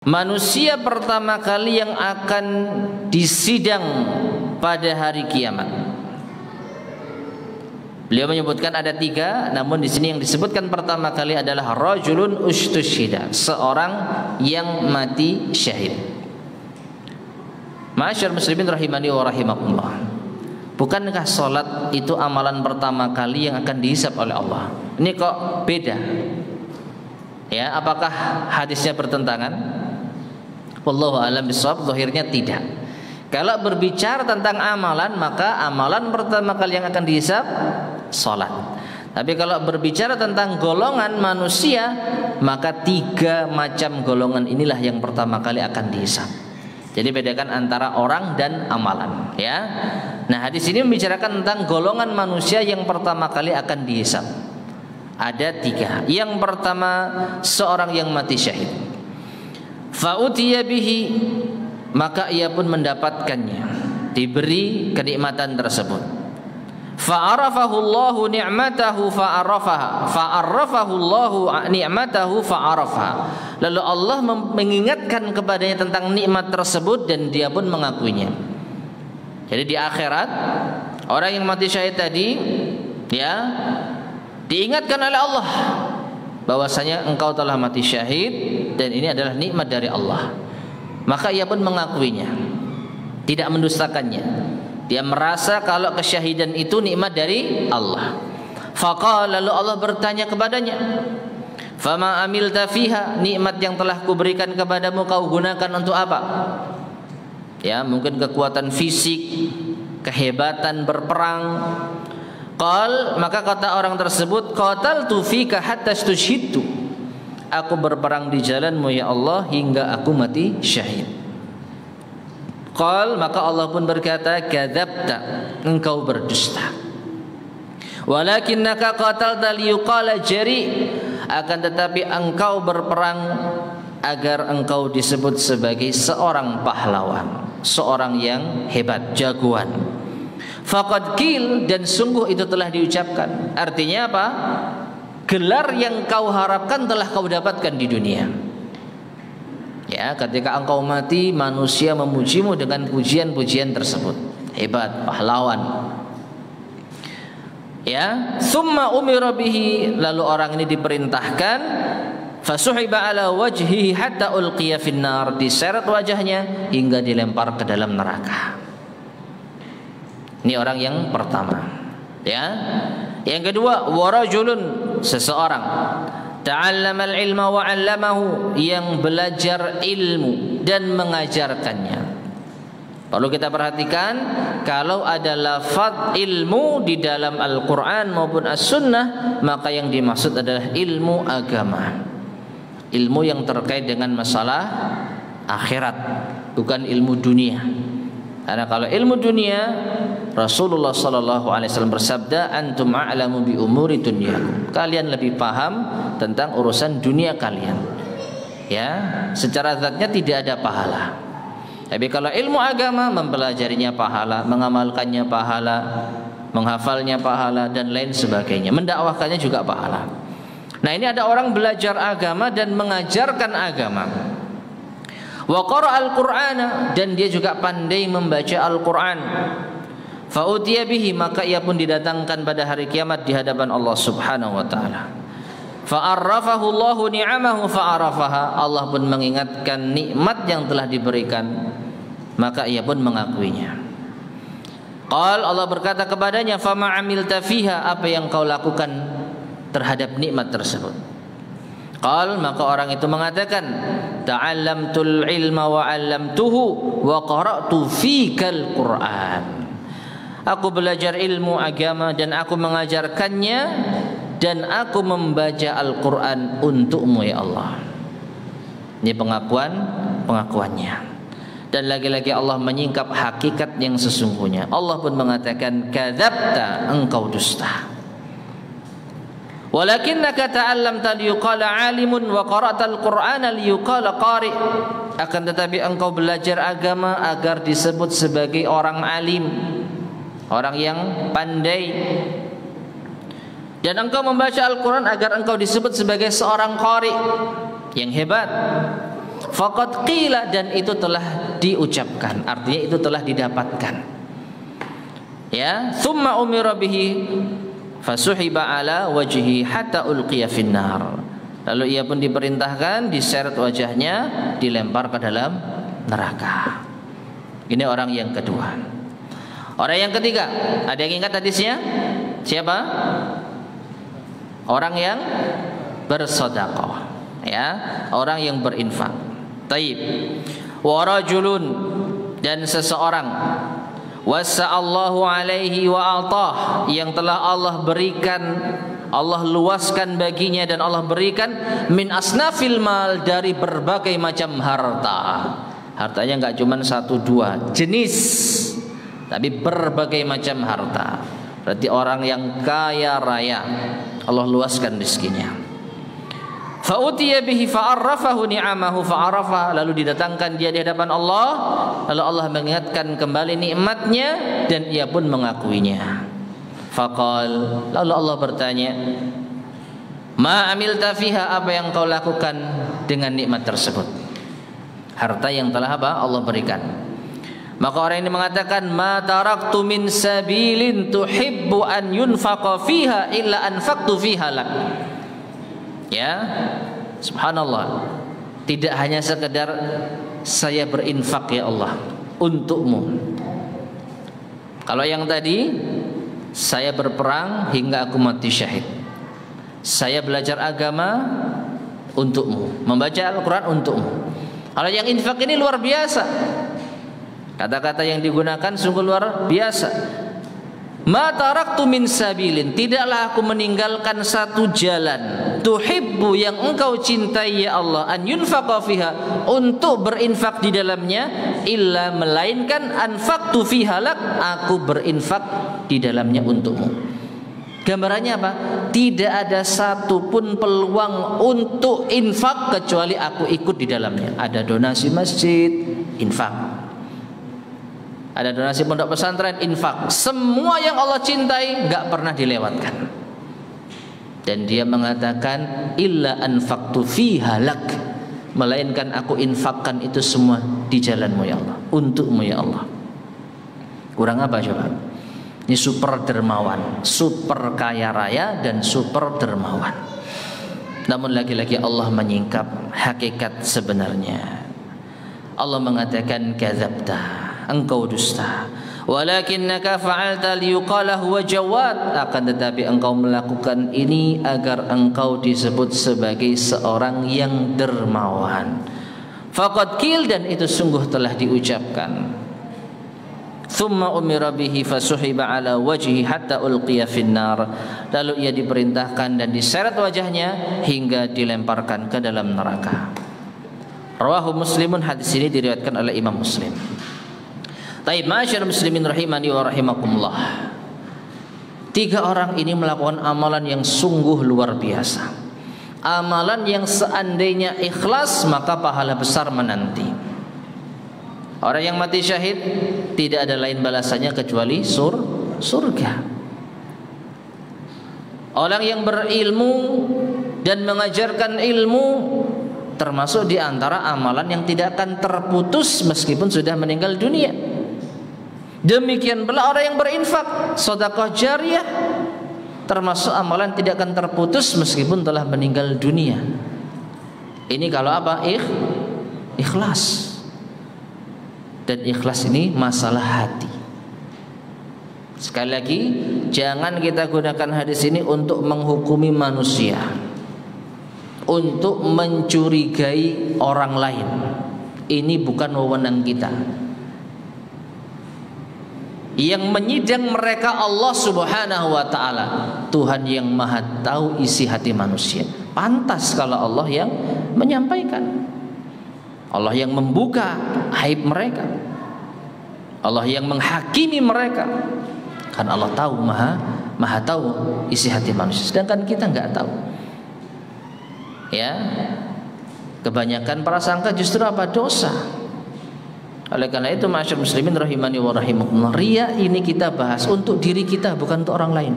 manusia pertama kali yang akan disidang pada hari kiamat. Beliau menyebutkan ada 3, namun di sini yang disebutkan pertama kali adalah rajulun ustushhida, seorang yang mati syahid. Ma'asyar muslimin rahimani wa rahimakumullah. Bukankah salat itu amalan pertama kali yang akan dihisab oleh Allah? Ini kok beda? Ya, apakah hadisnya bertentangan? Wallahu a'lam bishawab, zahirnya tidak. Kalau berbicara tentang amalan, maka amalan pertama kali yang akan dihisab salat. Tapi kalau berbicara tentang golongan manusia, maka 3 macam golongan inilah yang pertama kali akan dihisab. Jadi bedakan antara orang dan amalan, ya. Nah, hadis ini membicarakan tentang golongan manusia yang pertama kali akan dihisab. Ada 3. Yang pertama, seorang yang mati syahid. Fa'utiya bihi, maka ia pun mendapatkannya, diberi kenikmatan tersebut. Fa'arafahu Allahu ni'matahu fa'arafahu Allahu ni'matahu fa'arafaha. Lalu Allah mengingatkan kepadanya tentang nikmat tersebut dan dia pun mengakuinya. Jadi di akhirat orang yang mati syahid tadi, ya, diingatkan oleh Allah bahwasanya engkau telah mati syahid dan ini adalah nikmat dari Allah. Maka ia pun mengakuinya, tidak mendustakannya. Dia merasa kalau kesyahidan itu nikmat dari Allah. Faqala, lalu Allah bertanya kepadanya, fama amilta fiha, nikmat yang telah kuberikan kepadamu kau gunakan untuk apa? Ya, mungkin kekuatan fisik, kehebatan berperang. Qal, maka kata orang tersebut, qataltu fika hatta stushhidtu, aku berperang di jalanmu ya Allah hingga aku mati syahid. Qal, maka Allah pun berkata, kadzabta, engkau berdusta. Walakinnaka qatalta liyuqala jari, akan tetapi engkau berperang agar engkau disebut sebagai seorang pahlawan, seorang yang hebat, jagoan. Faqad qil, dan sungguh itu telah diucapkan. Artinya apa? Gelar yang kau harapkan telah kau dapatkan di dunia. Ya, ketika engkau mati, manusia memujimu dengan pujian-pujian tersebut. Hebat, pahlawan. Ya, summa umira bihi, lalu orang ini diperintahkan, fasuhiba ala wajhihi hatta ulqiya finnar, diseret wajahnya hingga dilempar ke dalam neraka. Ini orang yang pertama. Ya. Yang kedua, warajulun, seseorang ta'allamal ilma wa 'allamahu, yang belajar ilmu dan mengajarkannya. Perlu kita perhatikan, kalau ada lafaz ilmu di dalam Al-Qur'an maupun As-Sunnah, maka yang dimaksud adalah ilmu agama. Ilmu yang terkait dengan masalah akhirat, bukan ilmu dunia. Karena kalau ilmu dunia, Rasulullah sallallahu alaihi wasallam bersabda, antum a'lamu bi umuri dunyakum, kalian lebih paham tentang urusan dunia kalian. Ya, secara zatnya tidak ada pahala. Tapi kalau ilmu agama, mempelajarinya pahala, mengamalkannya pahala, menghafalnya pahala, dan lain sebagainya. Mendakwahkannya juga pahala. Nah, ini ada orang belajar agama dan mengajarkan agama. Wa qara'al Qur'ana, dan dia juga pandai membaca Al-Qur'an. Fa utiya bihi, maka ia pun didatangkan pada hari kiamat di hadapan Allah Subhanahu wa taala. Fa arrafahu Allahu ni'amahu fa arafaha, Allah pun mengingatkan nikmat yang telah diberikan, maka ia pun mengakuinya. Qal, Allah berkata kepadanya, fama amilta fiha, apa yang kau lakukan terhadap nikmat tersebut? Qal, maka orang itu mengatakan, ta'allamtul ilma wa 'allamtuhu wa qara'tu fikal Qur'an. Aku belajar ilmu agama dan aku mengajarkannya, dan aku membaca Al-Qur'an untukmu ya Allah. Ini pengakuannya. Dan lagi-lagi Allah menyingkap hakikat yang sesungguhnya. Allah pun mengatakan, kadzabta, engkau dusta. Walakinnaka ta'allamta liyuqala 'alimun wa qara'tal Qur'ana liyuqala qari'. Akan tetapi engkau belajar agama agar disebut sebagai orang alim, orang yang pandai. Dan engkau membaca Al-Qur'an agar engkau disebut sebagai seorang qari yang hebat. faqad qila, dan itu telah diucapkan, artinya itu telah didapatkan. Ya, thumma umira bihi fasuhiba ala wajhi hatta ulqiya finnar. Lalu ia pun diperintahkan, diseret wajahnya, dilempar ke dalam neraka. Ini orang yang kedua. Orang yang ketiga, ada yang ingat hadisnya? Siapa? Orang yang bersedekah, ya, orang yang berinfak. Taib. Wa rajulun, dan seseorang, wasa'allahu alaihi wa atah, yang telah Allah berikan, Allah luaskan baginya dan Allah berikan min asnafil mal, dari berbagai macam harta. Hartanya enggak cuma 1-2 jenis, tapi berbagai macam harta. Berarti orang yang kaya raya, Allah luaskan rezekinya. Fa'utiya bihi fa'arrafahu ni'amahu fa'arafa, lalu didatangkan dia di hadapan Allah, lalu Allah mengingatkan kembali nikmatnya dan ia pun mengakuinya. Faqal, lalu Allah bertanya, ma amilta fiha, apa yang kau lakukan dengan nikmat tersebut, harta yang telah apa Allah berikan. Maka orang ini mengatakan, ma taraktu min sabilin tuhibbu an yunfaqa fiha illa anfaqtu fiha lak. Ya, subhanallah, tidak hanya sekedar saya berinfak ya Allah untukmu. Kalau yang tadi, saya berperang hingga aku mati syahid, saya belajar agama untukmu, membaca Al-Quran untukmu. Kalau yang infak ini luar biasa, kata-kata yang digunakan sungguh luar biasa. Ma taraktu min sabilin, tidaklah aku meninggalkan satu jalan, tuhibbu, yang engkau cintai ya Allah, an yunfaqa fiha, untuk berinfak di dalamnya, illa, melainkan anfaqtu fiha lak, aku berinfak di dalamnya untukmu. Gambarannya apa? Tidak ada satupun peluang untuk infak kecuali aku ikut di dalamnya. Ada donasi masjid, infak. Ada donasi pondok pesantren, infak. Semua yang Allah cintai nggak pernah dilewatkan. Dan dia mengatakan, illa anfaqtu fiha lak, melainkan aku infakkan itu semua di jalanmu ya Allah, untukmu ya Allah. Kurang apa coba? Ini super dermawan, super kaya raya, dan super dermawan. Namun lagi-lagi Allah menyingkap hakikat sebenarnya. Allah mengatakan, kadzabta, engkau dusta, walakinnaka fa'alta liyuqala huwa jawad, akan tetapi engkau melakukan ini agar engkau disebut sebagai seorang yang dermawan. Faqad qil, dan itu sungguh telah diucapkan. Thumma umira bihi fasuhiba ala wajhi hatta ulqiya finnar, lalu ia diperintahkan dan diseret wajahnya hingga dilemparkan ke dalam neraka. Rawahu Muslimun, hadis ini diriwayatkan oleh Imam Muslim. Taib, ma'asyiral muslimin rahimani wa rahimakumullah. 3 orang ini melakukan amalan yang sungguh luar biasa. Amalan yang seandainya ikhlas maka pahala besar menanti. Orang yang mati syahid tidak ada lain balasannya kecuali surga. Orang yang berilmu dan mengajarkan ilmu termasuk di antara amalan yang tidak akan terputus meskipun sudah meninggal dunia. Demikian pula orang yang berinfak, sedekah jariyah, termasuk amalan tidak akan terputus meskipun telah meninggal dunia. Ini kalau apa? Ikhlas. Dan ikhlas ini masalah hati. Sekali lagi, jangan kita gunakan hadis ini untuk menghukumi manusia, untuk mencurigai orang lain. Ini bukan wewenang kita. Yang menyidang mereka Allah Subhanahu wa ta'ala, Tuhan yang maha tahu isi hati manusia. Pantas kalau Allah yang menyampaikan, Allah yang membuka aib mereka, Allah yang menghakimi mereka. Kan Allah tahu, maha tahu isi hati manusia, sedangkan kita nggak tahu. Ya, kebanyakan prasangka justru apa? Dosa. Oleh karena itu, ma'asyiral muslimin rahimani wa rahimakumullah, riya ini kita bahas untuk diri kita, bukan untuk orang lain.